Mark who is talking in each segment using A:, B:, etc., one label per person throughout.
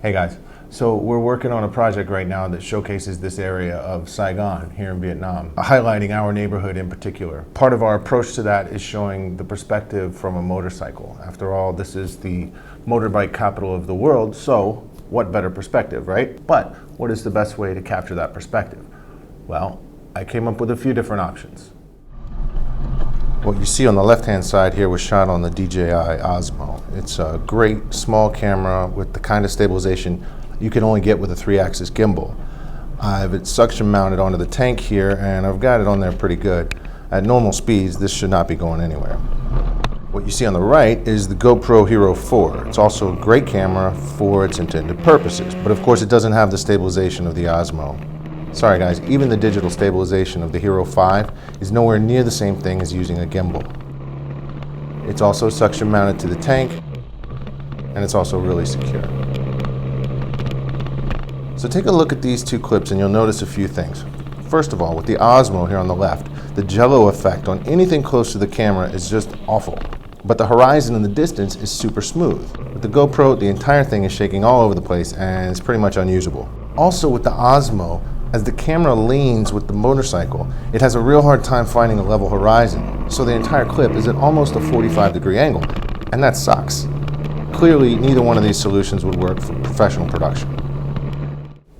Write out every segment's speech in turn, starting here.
A: Hey guys, so we're working on a project right now that showcases this area of Saigon here in Vietnam, highlighting our neighborhood in particular. Part of our approach to that is showing the perspective from a motorcycle. After all, this is the motorbike capital of the world, so what better perspective, right? But what is the best way to capture that perspective? Well, I came up with a few different options. What you see on the left-hand side here was shot on the DJI OSMO. It's a great small camera with the kind of stabilization you can only get with a 3-axis gimbal. I have it suction mounted onto the tank here, and I've got it on there pretty good. At normal speeds, this should not be going anywhere. What you see on the right is the GoPro Hero 4. It's also a great camera for its intended purposes, but of course it doesn't have the stabilization of the OSMO. Sorry guys, even the digital stabilization of the Hero 5 is nowhere near the same thing as using a gimbal. It's also suction mounted to the tank, and it's also really secure. So take a look at these two clips and you'll notice a few things. First of all, with the OSMO here on the left, the jello effect on anything close to the camera is just awful. But the horizon in the distance is super smooth. With the GoPro, the entire thing is shaking all over the place and it's pretty much unusable. Also with the OSMO, as the camera leans with the motorcycle, it has a real hard time finding a level horizon, so the entire clip is at almost a 45-degree angle, and that sucks. Clearly, neither one of these solutions would work for professional production.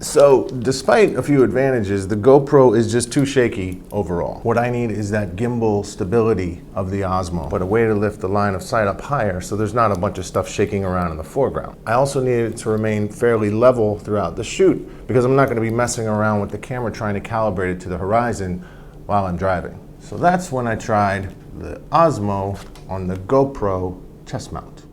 A: So, despite a few advantages, the GoPro is just too shaky overall. What I need is that gimbal stability of the OSMO, but a way to lift the line of sight up higher so there's not a bunch of stuff shaking around in the foreground. I also need it to remain fairly level throughout the shoot because I'm not going to be messing around with the camera trying to calibrate it to the horizon while I'm driving. So that's when I tried the OSMO on the GoPro chest mount.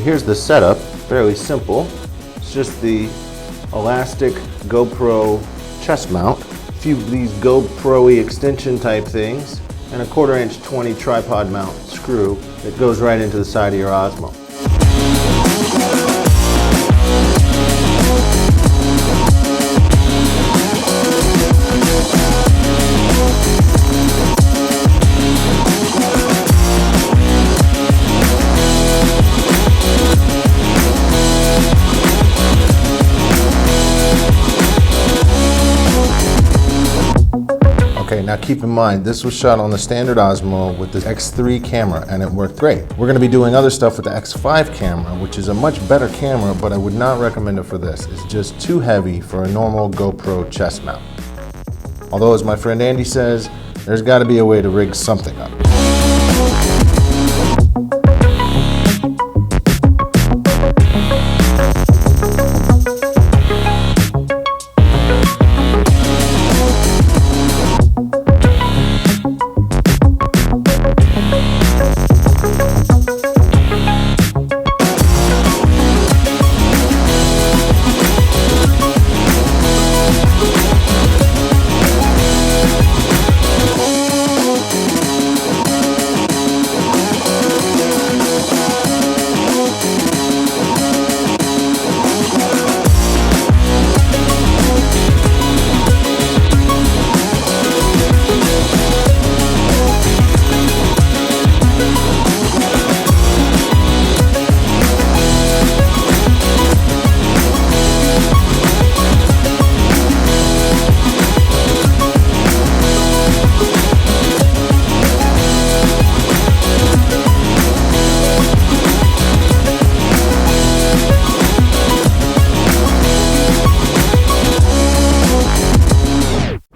A: Here's the setup, fairly simple. It's just the elastic GoPro chest mount, a few of these GoPro-y extension type things, and a 1/4" 20 tripod mount screw that goes right into the side of your OSMO. Now keep in mind, this was shot on the standard OSMO with the X3 camera and it worked great. We're going to be doing other stuff with the X5 camera, which is a much better camera, but I would not recommend it for this. It's just too heavy for a normal GoPro chest mount. Although, as my friend Andy says, there's got to be a way to rig something up.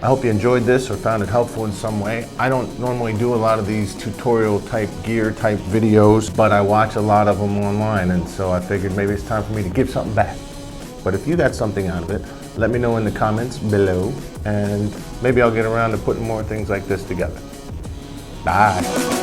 A: I hope you enjoyed this or found it helpful in some way. I don't normally do a lot of these tutorial type gear type videos, but I watch a lot of them online, and so I figured maybe it's time for me to give something back. But if you got something out of it, let me know in the comments below, and maybe I'll get around to putting more things like this together. Bye.